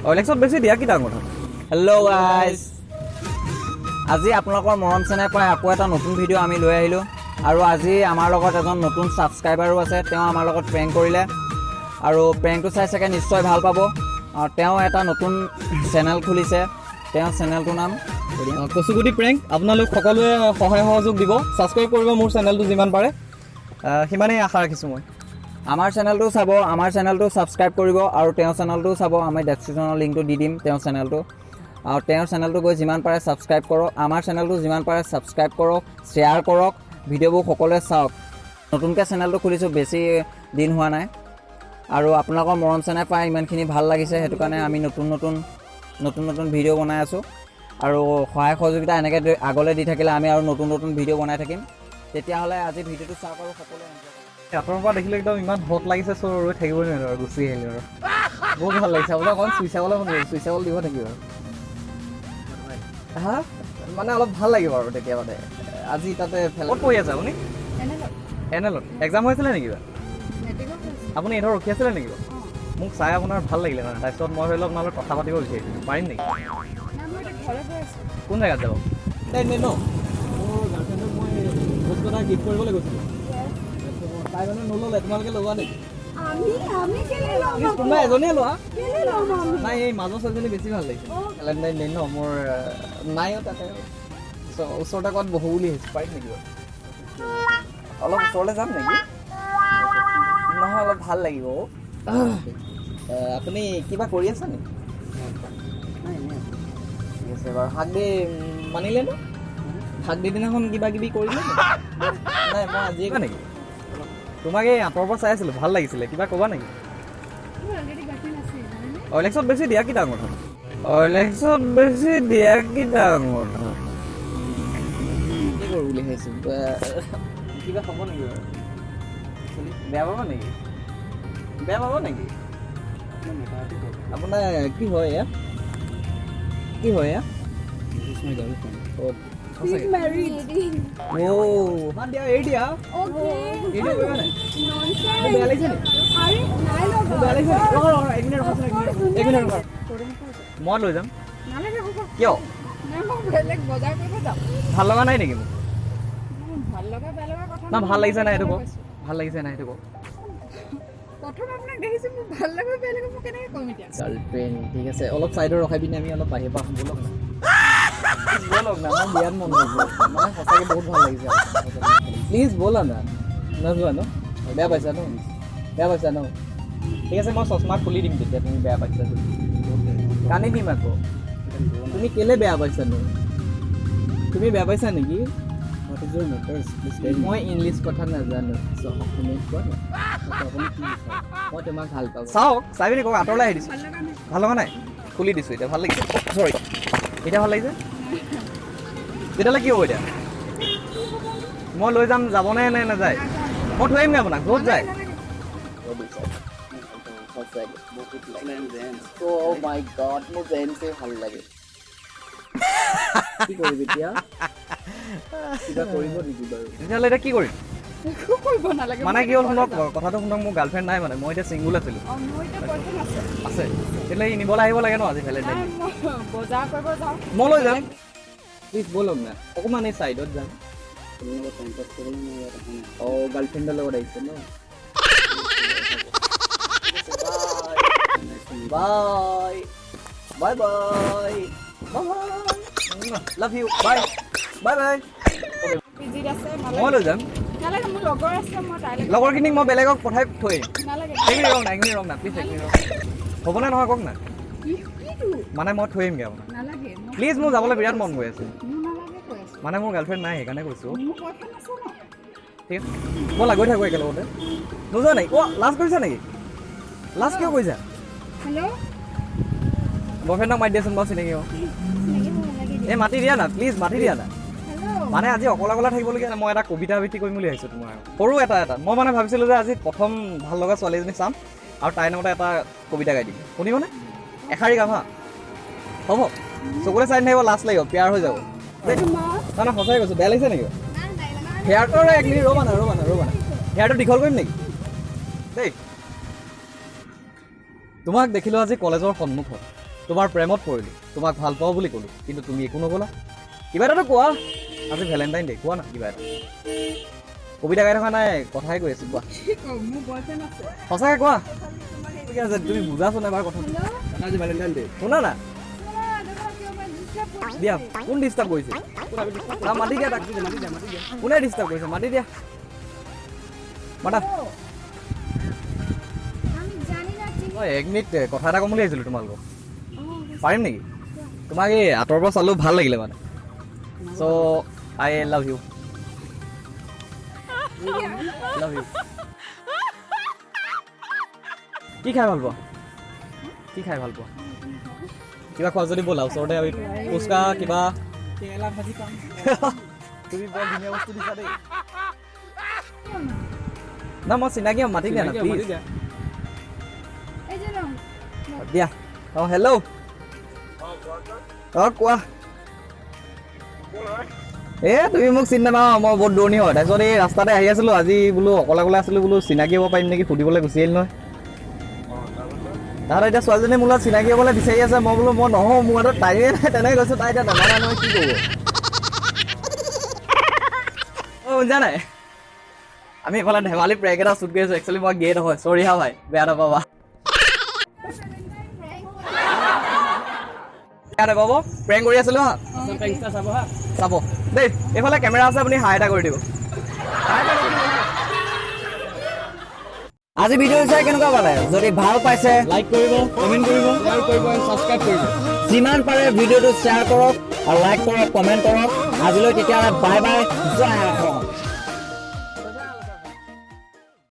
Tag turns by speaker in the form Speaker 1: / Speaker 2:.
Speaker 1: OLX-ত বেছি দিয়া কি ডাঙৰ কথা। হেল্ল' গাইজ, আজি আপোনালোকৰ মৰম চেনেহ পাই আকৌ এটা নতুন ভিডিঅ' আমি লৈ আহিলোঁ। আৰু আজি আমাৰ লগত এজন নতুন ছাবস্ক্ৰাইবাৰো আছে। তেওঁ আমাৰ লগত প্ৰেংক কৰিলে আৰু প্ৰেংকটো চাই চাগে নিশ্চয় ভাল পাব। আৰু তেওঁ এটা নতুন চেনেল খুলিছে, তেওঁৰ চেনেলটোৰ নাম
Speaker 2: কচুগুটি প্ৰেংক। আপোনালোক সকলোৱে সহায় সহযোগ দিব, ছাবস্ক্ৰাইব কৰিব মোৰ চেনেলটো যিমান পাৰে, সিমানেই আশা ৰাখিছোঁ মই।
Speaker 1: আমাৰ চেনেলটো চাব, আমাৰ চেনেলটো ছাবস্ক্ৰাইব কৰিব আৰু তেওঁৰ চেনেলটো চাব। আমি ডেছক্ৰিপশ্যনৰ লিংকটো দি দিম তেওঁৰ চেনেলটো। আৰু তেওঁৰ চেনেলটো গৈ যিমান পাৰে ছাবস্ক্ৰাইব কৰক, আমাৰ চেনেলটো যিমান পাৰে ছাবস্ক্ৰাইব কৰক, শ্বেয়াৰ কৰক, ভিডিঅ'বোৰ সকলোৱে চাওক। নতুনকৈ চেনেলটো খুলিছোঁ, বেছি দিন হোৱা নাই আৰু আপোনালোকৰ মৰম চেনেহ পাই ইমানখিনি ভাল লাগিছে। সেইটো কাৰণে আমি নতুন নতুন ভিডিঅ' বনাই আছোঁ আৰু সহায় সহযোগিতা এনেকৈ আগলৈ দি থাকিলে আমি আৰু নতুন ভিডিঅ' বনাই থাকিম। তেতিয়াহ'লে আজি ভিডিঅ'টো চাওক আৰু সকলোৱে এনজয় কৰক।
Speaker 2: আঁতৰৰ পৰা দেখিলে একদম ইমান হট লাগিছে, চ' ৰৈ থাকিবই নোৱাৰো আৰু গুচি আহিলোঁ আৰু বহুত ভাল লাগিছে। আপোনাক অকণ চুই চাবলৈ মন কৰিছে, চুই চাবলৈ দিব থাকিব আৰু হা মানে অলপ ভাল লাগিব আৰু তেতিয়া মানে আজি তাতে ক'ত পঢ়ি আছে আপুনি? এনেলত এক্সাম হৈছিলে নেকি? আপুনি এইধৰ ৰখি আছিলে নেকি? মোক চাই আপোনাৰ ভাল লাগিলে মানে, তাৰপিছত মই ধৰি লওক আপোনালোক কথা পাতিব বিচাৰিছিলোঁ, পাৰিম নেকি? কোন জেগাত যাব? ন মোৰ গাৰ্লফ্ৰেণ্ডক মই বস্তু এটা গিফ্ট কৰিবলৈ গৈছিলোঁ, তাই মানে নল'লে, তোমালোকে ল'বা নেকি? কোনোবা এজনীয়ে লোৱা নাই, এই মাজৰ ছোৱালীজনী বেছি ভাল লাগিছে। ভেলেণ্টাইন ডে ন, মোৰ নাইও তাতে ওচৰতে ক'ত বহু বুলি আহিছোঁ, পাৰিম নেকি বাৰু? অলপ ওচৰলৈ যাম নেকি? নহয় অলপ ভাল লাগিব। আপুনি কিবা কৰি আছে নেকি? ঠিক আছে বাৰু, হাক ডে মানিলে ন? হাক ডে দিনাখন কিবা কিবি কৰিলে নাই? মই আজিয়ে কা নেকি? তোমাক এই আঁতৰৰ পৰা চাই আছিলোঁ, ভাল লাগিছিলে, কিবা ক'বা নেকি? OLX-ত বেছি দিয়া কি ডাঙৰ কথা।
Speaker 1: OLX-ত বেছি দিয়া কি ডাঙৰ কথা।
Speaker 2: কি কৰোঁ বুলি ভাবিছোঁ, কিবা হ'ব নেকি বাৰু? বেয়া পাব নেকি? বেয়া পাব নেকি? আপোনাৰ কি হয় এয়া? কি হয় এয়া? এৰি দিয়া। বেয়া লাগিছে নেকি? মই লৈ যাম। কিয়? ভাল লগা নাই নেকি মোক? না ভাল লাগিছে নাই সেইটো কওক, ভাল লাগিছে নাই সেইটো কওক। গাৰ্লফ্ৰেণ্ড ঠিক আছে, অলপ ছাইডত ৰখাই পিনে আমি অলপ বাহিৰৰ পৰা আহোঁ ব'লক না। ব'লক না, মোৰ বিৰাট মন গৈছে, মানে সঁচাকৈ বহুত ভাল লাগিছে। প্লিজ ব'লা না, নোযোৱা ন? বেয়া পাইছা ন? বেয়া পাইছা ন? ঠিক আছে, মই চশমা খুলি দিম তেতিয়া তুমি বেয়া পাইছা যদি। কান্দি দিম আকৌ। তুমি কেলৈ বেয়া পাইছা ন? তুমি বেয়া পাইছা নেকি? মই ইংলিছ কথা নাজানো, অসমীয়াত কোৱা না। মই তোমাক ভাল পাওঁ। চাওক, চাই পিনে কওক, আঁতৰলৈ আহি দিছোঁ। ভাল লগা নাই? খুলি দিছোঁ এতিয়া, ভাল লাগিছে। চৰি, এতিয়া ভাল লাগিছে? তেতিয়াহ'লে কি হ'ব এতিয়া? মই লৈ যাম, যাবনে নে নাযায়? মই থৈ আহিমগৈ আপোনাক, য'ত যায়। অ' মাই গড, মোৰ জেন্সে ভাল লাগে। কি কৰিবি এতিয়া? কিবা কৰিব নেকি বাৰু? তেতিয়াহ'লে এতিয়া কি কৰিম? মানে কি হ'ল শুনক, কথাটো শুনক, মোৰ গাৰ্লফ্ৰেণ্ড নাই মানে, মই এতিয়া ছিংগুল আছিলোঁ। আছে, তেতিয়াহ'লে নিবলৈ আহিব লাগে ন আজি ভেলেণ্টাইন। মই লৈ যাম, প্লিজ ব'লক না, অকণমান এই ছাইডত যাম। অঁ, গাৰ্লফ্ৰেণ্ডৰ লগত আহিছে ন? Bye bye bye bye, love you, bye bye bye. মই লৈ যাম, লগৰখিনিক মই বেলেগক পঠাই থৈ এইখিনি ৰং না, এইখিনি ৰং না, প্লিজ এইখিনি ৰং হ'বনে নহয় কওক না। মানে মই থৈ আহিমগৈ আপোনাক, প্লিজ। মোৰ যাবলৈ বিৰাট মন গৈ আছে, মানে মোৰ গাৰ্লফ্ৰেণ্ড নাই সেইকাৰণে কৈছোঁ। ঠিক আছে, ব'লা গৈ থাকোঁ একেলগতে। নোযোৱা নেকি? অ' লাজ কৰিছা নেকি? লাজ কিয় কৰিছা? বয়ফ্ৰেণ্ডক মাতি দিয়াচোন বাৰু, চিনাকি হ'ব। এই মাতি দিয়া না, প্লিজ মাতি দিয়া না। মানে আজি অকলে থাকিবলগীয়া নাই, মই এটা কবিতা আবৃত্তি কৰিম বুলি ভাবিছোঁ তোমাৰ সৰু এটা। মই মানে ভাবিছিলোঁ যে আজি প্ৰথম ভাল লগা ছোৱালী এজনী চাম আৰু তাইৰ নামতে এটা কবিতা গাই দিম, শুনিবনে? এষাৰি গাম হা, হ'ব? চকুলে চাই নাথাকিব, লাজ লাগিব, পেয়াৰ হৈ যাব। না না, সঁচাই কৈছোঁ, বেয়া লাগিছে নেকি? হেয়াৰটো এক মিনিট ৰ'বা না, হেয়াৰটো দীঘল কৰিম নেকি দেই? তোমাক দেখিলোঁ আজি কলেজৰ সন্মুখত, তোমাৰ প্ৰেমত পৰিলোঁ, তোমাক ভাল পাওঁ বুলি ক'লোঁ, কিন্তু তুমি একো নক'লা। কিবা এটাতো কোৱা, আজি ভেলেণ্টাইন ডে, কোৱা না কিবা এটা। কবিতা গাই থকা নাই, কথাই কৈ আছোঁ, কোৱা। সঁচাকৈ কোৱা। ঠিক আছে, তুমি বুজাচোন এবাৰ কথা।
Speaker 3: আজি ভেলেণ্টাইন ডে।
Speaker 2: শুনা না, দিয়া কোন ডিষ্টাৰ্ব কৰিছে? মাতি দিয়া তাক। কোনে ডিষ্টাৰ্ব কৰিছে? মাতি দিয়া, মাতা। মই 1 মিনিট কথা এটা ক'ম বুলি আহিছিলোঁ তোমালোকক, পাৰিম নেকি? তোমাক এই আঁতৰৰ পৰা চালোঁ, ভাল লাগিলে মানে। চ' I love you. Love you. কি খাই ভাল পোৱা? কি খাই ভাল পোৱা? কিবা খোৱা যদি ব'লা, ওচৰতে আমি ফুচকা কিবা। তুমি বৰ ধুনীয়া বস্তু দিছা দেই। না মই চিনাকি হ'ম, মাতি দিয়া না প্লিজ। দিয়া। অঁ হেল্ল'। অঁ কোৱা। তুমি মোক চিনি নাপাওঁ, মই বহুত দূৰণি হয়। তাৰপিছত এই ৰাস্তাতে আহি আছিলোঁ, আজি বোলো অকলে অকলে আছিলোঁ, বোলো চিনাকি হ'ব পাৰিম নেকি সুধিবলৈ গুচি আহিলোঁ নহয়। তাহাঁত এতিয়া ছোৱালীজনী মোৰ লগত চিনাকি হ'বলৈ বিচাৰি আছে, মই বোলো মই নহওঁ, মোৰ হাতত টাইমে নাই, তেনেকৈ কৈছোঁ। তাই এতিয়া নামানা নহয়, কি কৰিব? অঁ শুনিছা নাই? আমি এইফালে ধেমালি প্ৰেংক এটা শ্বুট কৰি আছোঁ। একচুৱেলি মই গে নহয়, চৰি হা ভাই, বেয়া নাপাবা। পাব প্ৰেংক কৰি আছিলোঁ হা, চাব দেই। এইফালে কেমেৰা আছে, আপুনি হাই এটা কৰি দিব।
Speaker 1: আজি ভিডিঅ' চাই কেনেকুৱা পালে? যদি ভাল পাইছে
Speaker 3: লাইক কৰিব, কমেণ্ট কৰিব, শ্বেয়াৰ কৰিব আৰু ছাবস্ক্ৰাইব কৰিব।
Speaker 1: যিমান পাৰে ভিডিঅ'টো শ্বেয়াৰ কৰক আৰু লাইক কৰক, কমেণ্ট কৰক। আজিলৈ তেতিয়াহ'লে বাই বাই, জয়